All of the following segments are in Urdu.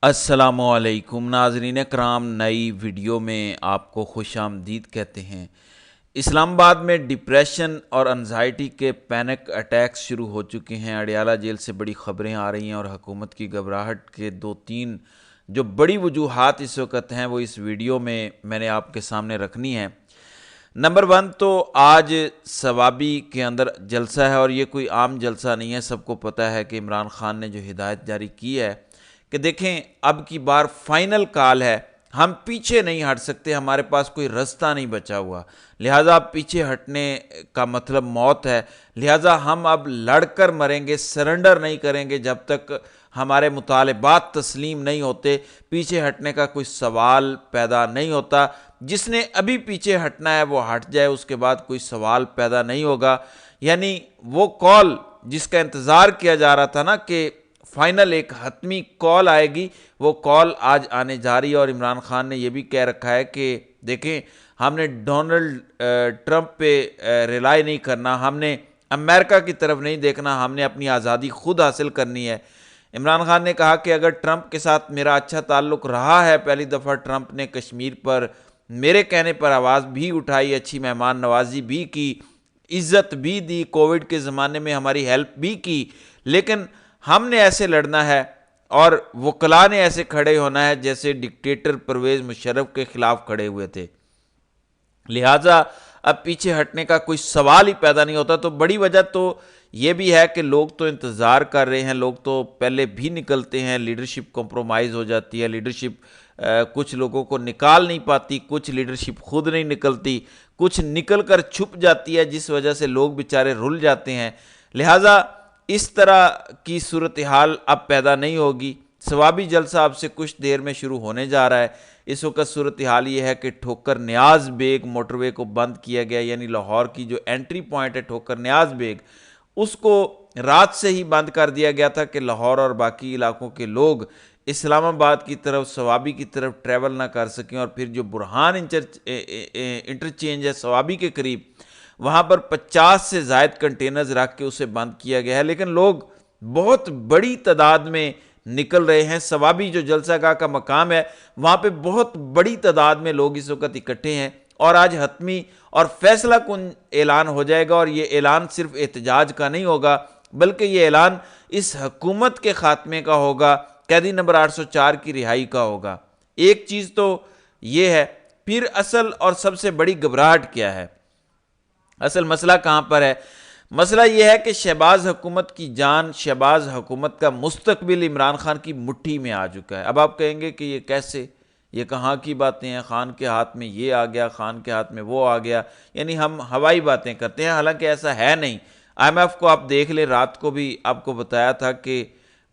السلام علیکم ناظرین کرام، نئی ویڈیو میں آپ کو خوش آمدید کہتے ہیں۔ اسلام آباد میں ڈپریشن اور انزائٹی کے پینک اٹیکس شروع ہو چکے ہیں۔ اڈیالہ جیل سے بڑی خبریں آ رہی ہیں اور حکومت کی گھبراہٹ کے دو تین جو بڑی وجوہات اس وقت ہیں وہ اس ویڈیو میں نے آپ کے سامنے رکھنی ہیں۔ نمبر 1 تو آج ثوابی کے اندر جلسہ ہے، اور یہ کوئی عام جلسہ نہیں ہے۔ سب کو پتہ ہے کہ عمران خان نے جو ہدایت جاری کی ہے کہ دیکھیں اب کی بار فائنل کال ہے، ہم پیچھے نہیں ہٹ سکتے، ہمارے پاس کوئی رستہ نہیں بچا ہوا، لہٰذا پیچھے ہٹنے کا مطلب موت ہے، لہٰذا ہم اب لڑ کر مریں گے، سرنڈر نہیں کریں گے جب تک ہمارے مطالبات تسلیم نہیں ہوتے۔ پیچھے ہٹنے کا کوئی سوال پیدا نہیں ہوتا، جس نے ابھی پیچھے ہٹنا ہے وہ ہٹ جائے، اس کے بعد کوئی سوال پیدا نہیں ہوگا۔ یعنی وہ کال جس کا انتظار کیا جا رہا تھا نا کہ فائنل ایک حتمی کال آئے گی، وہ کال آج آنے جا رہی ہے۔ اور عمران خان نے یہ بھی کہہ رکھا ہے کہ دیکھیں ہم نے ڈونلڈ ٹرمپ پہ ریلائی نہیں کرنا، ہم نے امریکہ کی طرف نہیں دیکھنا، ہم نے اپنی آزادی خود حاصل کرنی ہے۔ عمران خان نے کہا کہ اگر ٹرمپ کے ساتھ میرا اچھا تعلق رہا ہے، پہلی دفعہ ٹرمپ نے کشمیر پر میرے کہنے پر آواز بھی اٹھائی، اچھی مہمان نوازی بھی کی، عزت بھی دی، کووڈ کے زمانے میں ہماری ہیلپ بھی کی، لیکن ہم نے ایسے لڑنا ہے اور وکلاء نے ایسے کھڑے ہونا ہے جیسے ڈکٹیٹر پرویز مشرف کے خلاف کھڑے ہوئے تھے، لہٰذا اب پیچھے ہٹنے کا کوئی سوال ہی پیدا نہیں ہوتا۔ تو بڑی وجہ تو یہ بھی ہے کہ لوگ تو انتظار کر رہے ہیں، لوگ تو پہلے بھی نکلتے ہیں، لیڈرشپ کمپرومائز ہو جاتی ہے، لیڈرشپ کچھ لوگوں کو نکال نہیں پاتی، کچھ لیڈرشپ خود نہیں نکلتی، کچھ نکل کر چھپ جاتی ہے، جس وجہ سے لوگ بیچارے رل جاتے ہیں، لہٰذا اس طرح کی صورتحال اب پیدا نہیں ہوگی۔ ثوابی جلسہ اب سے کچھ دیر میں شروع ہونے جا رہا ہے۔ اس وقت صورتحال یہ ہے کہ ٹھوکر نیاز بیگ موٹر وے کو بند کیا گیا، یعنی لاہور کی جو انٹری پوائنٹ ہے ٹھوکر نیاز بیگ، اس کو رات سے ہی بند کر دیا گیا تھا کہ لاہور اور باقی علاقوں کے لوگ اسلام آباد کی طرف ثوابی کی طرف ٹریول نہ کر سکیں، اور پھر جو برہان انٹرچینج ہے ثوابی کے قریب، وہاں پر 50 سے زائد کنٹینرز رکھ کے اسے بند کیا گیا ہے، لیکن لوگ بہت بڑی تعداد میں نکل رہے ہیں۔ ثوابی جو جلسہ گاہ کا مقام ہے وہاں پہ بہت بڑی تعداد میں لوگ اس وقت اکٹھے ہیں، اور آج حتمی اور فیصلہ کن اعلان ہو جائے گا۔ اور یہ اعلان صرف احتجاج کا نہیں ہوگا، بلکہ یہ اعلان اس حکومت کے خاتمے کا ہوگا، قیدی نمبر 804 کی رہائی کا ہوگا۔ ایک چیز تو یہ ہے، پھر اصل اور سب سے بڑی گھبراہٹ کیا ہے، اصل مسئلہ کہاں پر ہے؟ مسئلہ یہ ہے کہ شہباز حکومت کی جان، شہباز حکومت کا مستقبل عمران خان کی مٹھی میں آ چکا ہے۔ اب آپ کہیں گے کہ یہ کیسے، یہ کہاں کی باتیں ہیں، خان کے ہاتھ میں یہ آ گیا، خان کے ہاتھ میں وہ آ گیا، یعنی ہم ہوائی باتیں کرتے ہیں، حالانکہ ایسا ہے نہیں۔ آئی ایم ایف کو آپ دیکھ لیں، رات کو بھی آپ کو بتایا تھا کہ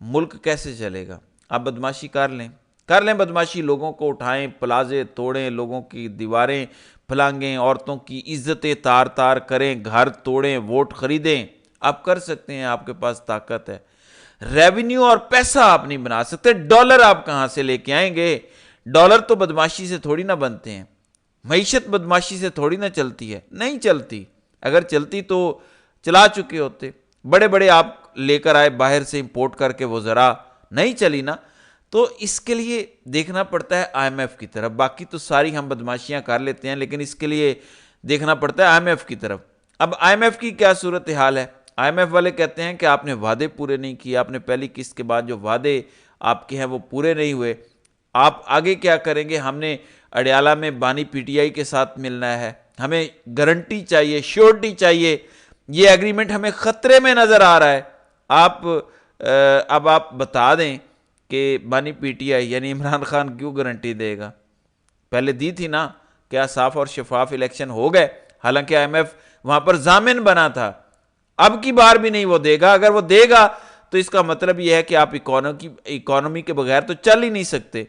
ملک کیسے چلے گا۔ آپ بدماشی کر لیں بدماشی، لوگوں کو اٹھائیں، پلازے توڑیں، لوگوں کی دیواریں پھلانگیں، عورتوں کی عزتیں تار تار کریں، گھر توڑیں، ووٹ خریدیں، آپ کر سکتے ہیں، آپ کے پاس طاقت ہے۔ ریونیو اور پیسہ آپ نہیں بنا سکتے، ڈالر آپ کہاں سے لے کے آئیں گے؟ ڈالر تو بدماشی سے تھوڑی نہ بنتے ہیں، معیشت بدماشی سے تھوڑی نہ چلتی ہے، نہیں چلتی، اگر چلتی تو چلا چکے ہوتے۔ بڑے بڑے آپ لے کر آئے باہر سے امپورٹ کر کے، وہ ذرا نہیں چلی نا، تو اس کے لیے دیکھنا پڑتا ہے آئی ایم ایف کی طرف۔ باقی تو ساری ہم بدماشیاں کر لیتے ہیں، لیکن اس کے لیے دیکھنا پڑتا ہے آئی ایم ایف کی طرف۔ اب آئی ایم ایف کی کیا صورتحال ہے؟ آئی ایم ایف والے کہتے ہیں کہ آپ نے وعدے پورے نہیں کیے، آپ نے پہلی قسط کے بعد جو وعدے آپ کے ہیں وہ پورے نہیں ہوئے، آپ آگے کیا کریں گے؟ ہم نے اڈیالہ میں بانی پی ٹی آئی کے ساتھ ملنا ہے، ہمیں گارنٹی چاہیے، شیورٹی چاہیے، یہ ایگریمنٹ ہمیں خطرے میں نظر آ رہا ہے۔ اب آپ بتا دیں کہ بانی پی ٹی آئی یعنی عمران خان کیوں گارنٹی دے گا؟ پہلے دی تھی نا، کیا صاف اور شفاف الیکشن ہو گئے، حالانکہ آئی ایم ایف وہاں پر ضامن بنا تھا۔ اب کی بار بھی نہیں وہ دے گا، اگر وہ دے گا تو اس کا مطلب یہ ہے کہ آپ اکانومی کے بغیر تو چل ہی نہیں سکتے،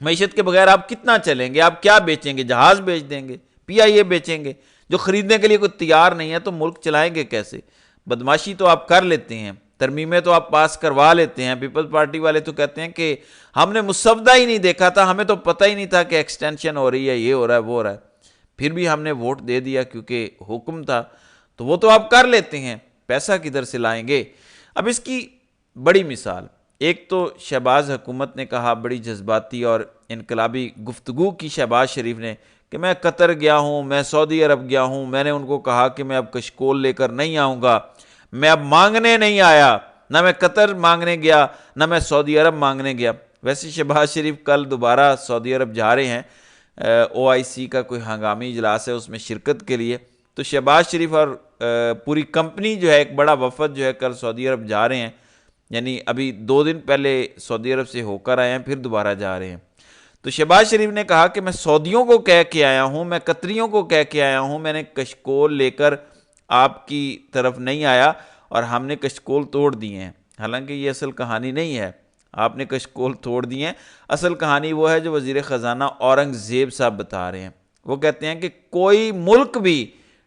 معیشت کے بغیر آپ کتنا چلیں گے؟ آپ کیا بیچیں گے؟ جہاز بیچ دیں گے، پی آئی اے بیچیں گے؟ جو خریدنے کے لیے کوئی تیار نہیں ہے تو ملک چلائیں گے کیسے؟ بدماشی تو آپ کر لیتے ہیں، ترمیمیں تو آپ پاس کروا لیتے ہیں۔ پیپلز پارٹی والے تو کہتے ہیں کہ ہم نے مسودہ ہی نہیں دیکھا تھا، ہمیں تو پتہ ہی نہیں تھا کہ ایکسٹینشن ہو رہی ہے، یہ ہو رہا ہے، وہ ہو رہا ہے، پھر بھی ہم نے ووٹ دے دیا کیونکہ حکم تھا، تو وہ تو آپ کر لیتے ہیں، پیسہ کدھر سے لائیں گے؟ اب اس کی بڑی مثال، ایک تو شہباز حکومت نے کہا بڑی جذباتی اور انقلابی گفتگو کی شہباز شریف نے کہ میں قطر گیا ہوں، میں سعودی عرب گیا ہوں، میں نے ان کو کہا کہ میں اب کشکول لے کر نہیں آؤں گا، میں اب مانگنے نہیں آیا، نہ میں قطر مانگنے گیا نہ میں سعودی عرب مانگنے گیا۔ ویسے شہباز شریف کل دوبارہ سعودی عرب جا رہے ہیں، OIC کا کوئی ہنگامی اجلاس ہے اس میں شرکت کے لیے، تو شہباز شریف اور پوری کمپنی جو ہے، ایک بڑا وفد جو ہے کل سعودی عرب جا رہے ہیں، یعنی ابھی 2 دن پہلے سعودی عرب سے ہو کر آئے ہیں، پھر دوبارہ جا رہے ہیں۔ تو شہباز شریف نے کہا کہ میں سعودیوں کو کہہ کے آیا ہوں، میں قطریوں کو کہہ کے آیا ہوں، میں نے کشکول لے کر آپ کی طرف نہیں آیا اور ہم نے کشکول توڑ دیے ہیں۔ حالانکہ یہ اصل کہانی نہیں ہے، آپ نے کشکول توڑ دیے ہیں، اصل کہانی وہ ہے جو وزیر خزانہ اورنگ زیب صاحب بتا رہے ہیں۔ وہ کہتے ہیں کہ کوئی ملک بھی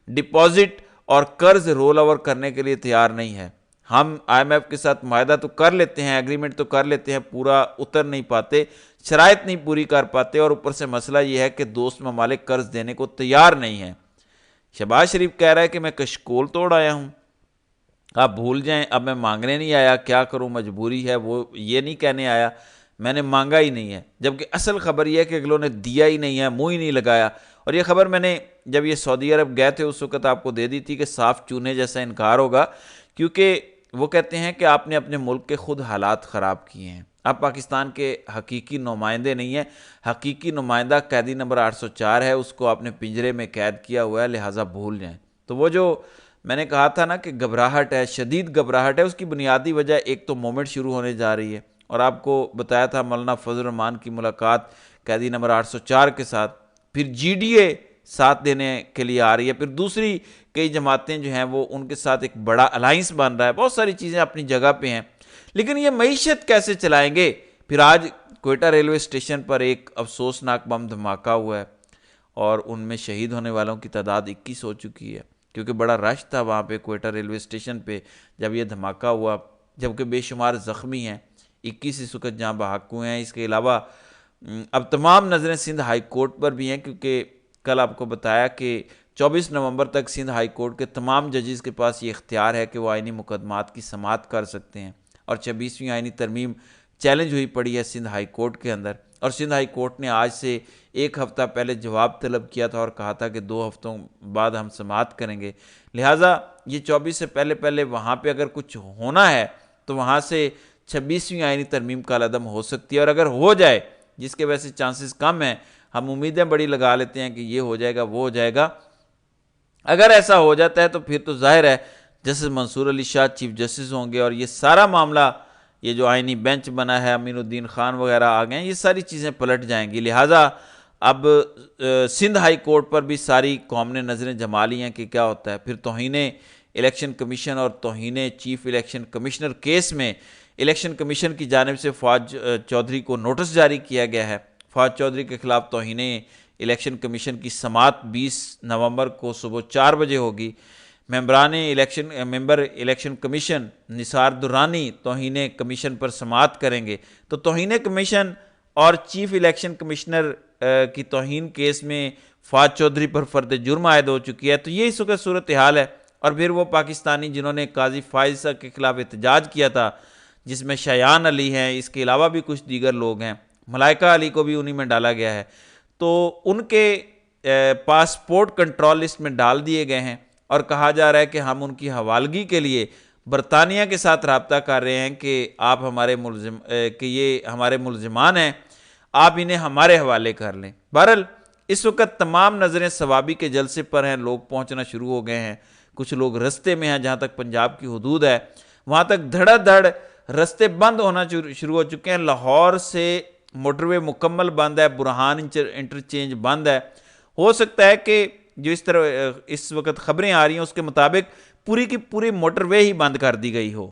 ڈپازٹ اور قرض رول اوور کرنے کے لیے تیار نہیں ہے۔ ہم IMF کے ساتھ معاہدہ تو کر لیتے ہیں، ایگریمنٹ تو کر لیتے ہیں، پورا اتر نہیں پاتے، شرائط نہیں پوری کر پاتے، اور اوپر سے مسئلہ یہ ہے کہ دوست ممالک قرض دینے کو تیار نہیں ہیں۔ شہباز شریف کہہ رہا ہے کہ میں کشکول توڑ آیا ہوں، آپ بھول جائیں، اب میں مانگنے نہیں آیا، کیا کروں مجبوری ہے، وہ یہ نہیں کہنے آیا، میں نے مانگا ہی نہیں ہے۔ جبکہ اصل خبر یہ ہے کہ اگلوں نے دیا ہی نہیں ہے، منہ ہی نہیں لگایا۔ اور یہ خبر میں نے جب یہ سعودی عرب گئے تھے اس وقت آپ کو دے دی تھی کہ صاف چونے جیسا انکار ہوگا، کیونکہ وہ کہتے ہیں کہ آپ نے اپنے ملک کے خود حالات خراب کیے ہیں، آپ پاکستان کے حقیقی نمائندے نہیں ہیں، حقیقی نمائندہ قیدی نمبر 804 ہے، اس کو آپ نے پنجرے میں قید کیا ہوا ہے، لہٰذا بھول جائیں۔ تو وہ جو میں نے کہا تھا نا کہ گھبراہٹ ہے، شدید گھبراہٹ ہے، اس کی بنیادی وجہ ایک تو مومنٹ شروع ہونے جا رہی ہے، اور آپ کو بتایا تھا مولانا فضل الرحمان کی ملاقات قیدی نمبر 804 کے ساتھ، پھر GDA ساتھ دینے کے لیے آ رہی ہے، پھر دوسری کئی جماعتیں جو ہیں وہ ان کے ساتھ ایک بڑا الائنس بن رہا ہے، بہت ساری چیزیں اپنی جگہ پہ ہیں، لیکن یہ معیشت کیسے چلائیں گے؟ پھر آج کوئٹہ ریلوے اسٹیشن پر ایک افسوسناک بم دھماکہ ہوا ہے، اور ان میں شہید ہونے والوں کی تعداد 21 ہو چکی ہے، کیونکہ بڑا رش تھا وہاں پہ کوئٹہ ریلوے اسٹیشن پہ جب یہ دھماکہ ہوا، جبکہ بے شمار زخمی ہیں، 21 اس وقت جہاں بحق ہوئے ہیں۔ اس کے علاوہ اب تمام نظریں سندھ ہائی کورٹ پر بھی ہیں، کیونکہ کل آپ کو بتایا کہ 24 نومبر تک سندھ ہائی کورٹ کے تمام ججز کے پاس یہ اختیار ہے کہ وہ آئینی مقدمات کی سماعت کر سکتے ہیں، اور 26ویں آئینی ترمیم چیلنج ہوئی پڑی ہے سندھ ہائی کورٹ کے اندر، اور سندھ ہائی کورٹ نے آج سے 1 ہفتہ پہلے جواب طلب کیا تھا اور کہا تھا کہ 2 ہفتوں بعد ہم سماعت کریں گے، لہٰذا یہ 24 سے پہلے وہاں پہ اگر کچھ ہونا ہے تو وہاں سے 26ویں آئینی ترمیم کالعدم ہو سکتی ہے، اور اگر ہو جائے، جس کے ویسے چانسز کم ہیں، ہم امیدیں بڑی لگا لیتے ہیں کہ یہ ہو جائے گا وہ ہو جائے گا، اگر ایسا ہو جاتا ہے تو پھر تو ظاہر ہے جسٹس منصور علی شاہ چیف جسٹس ہوں گے، اور یہ سارا معاملہ، یہ جو آئینی بینچ بنا ہے، امین الدین خان وغیرہ آ گئے ہیں، یہ ساری چیزیں پلٹ جائیں گی، لہٰذا اب سندھ ہائی کورٹ پر بھی ساری قوم نے نظریں جما لی ہیں کہ کیا ہوتا ہے۔ پھر توہین الیکشن کمیشن اور توہین چیف الیکشن کمشنر کیس میں الیکشن کمیشن کی جانب سے فواد چودھری کو نوٹس جاری کیا گیا ہے۔ فواد چودھری کے خلاف توہین الیکشن کمیشن کی سماعت 20 نومبر کو صبح 4 بجے ہوگی۔ ممبر الیکشن کمیشن نثار درانی توہین کمیشن پر سماعت کریں گے، تو توہین کمیشن اور چیف الیکشن کمشنر کی توہین کیس میں فواد چودھری پر فرد جرم عائد ہو چکی ہے، تو یہ اس وقت صورتحال ہے۔ اور پھر وہ پاکستانی جنہوں نے قاضی فائز کے خلاف احتجاج کیا تھا، جس میں شایان علی ہیں، اس کے علاوہ بھی کچھ دیگر لوگ ہیں، ملائکہ علی کو بھی انہی میں ڈالا گیا ہے، تو ان کے پاسپورٹ کنٹرول لسٹ میں ڈال دیے گئے ہیں، اور کہا جا رہا ہے کہ ہم ان کی حوالگی کے لیے برطانیہ کے ساتھ رابطہ کر رہے ہیں کہ آپ کہ یہ ہمارے ملزمان ہیں، آپ انہیں ہمارے حوالے کر لیں۔ بہرحال اس وقت تمام نظریں ثوابی کے جلسے پر ہیں، لوگ پہنچنا شروع ہو گئے ہیں، کچھ لوگ رستے میں ہیں، جہاں تک پنجاب کی حدود ہے وہاں تک دھڑا دھڑ رستے بند ہونا شروع ہو چکے ہیں۔ لاہور سے موٹر وے مکمل بند ہے، برہان انٹرچینج بند ہے، ہو سکتا ہے کہ جو اس طرح اس وقت خبریں آ رہی ہیں اس کے مطابق پوری کی پوری موٹر وے ہی بند کر دی گئی ہو۔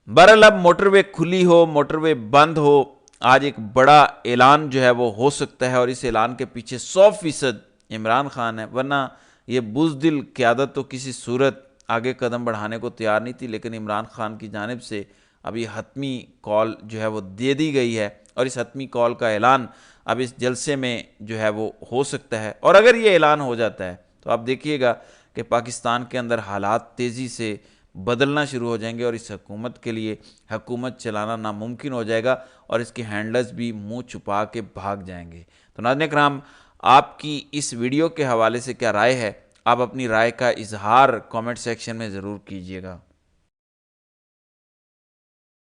بہرحال اب موٹر وے کھلی ہو، موٹر وے بند ہو، آج ایک بڑا اعلان جو ہے وہ ہو سکتا ہے، اور اس اعلان کے پیچھے 100% عمران خان ہے، ورنہ یہ بزدل قیادت تو کسی صورت آگے قدم بڑھانے کو تیار نہیں تھی، لیکن عمران خان کی جانب سے اب یہ حتمی کال جو ہے وہ دے دی گئی ہے، اور اس حتمی کال کا اعلان اب اس جلسے میں جو ہے وہ ہو سکتا ہے۔ اور اگر یہ اعلان ہو جاتا ہے تو آپ دیکھیے گا کہ پاکستان کے اندر حالات تیزی سے بدلنا شروع ہو جائیں گے اور اس حکومت کے لیے حکومت چلانا ناممکن ہو جائے گا اور اس کے ہینڈلرز بھی منہ چھپا کے بھاگ جائیں گے۔ تو ناظرین کرام، آپ کی اس ویڈیو کے حوالے سے کیا رائے ہے؟ آپ اپنی رائے کا اظہار کامنٹ سیکشن میں ضرور کیجیے گا۔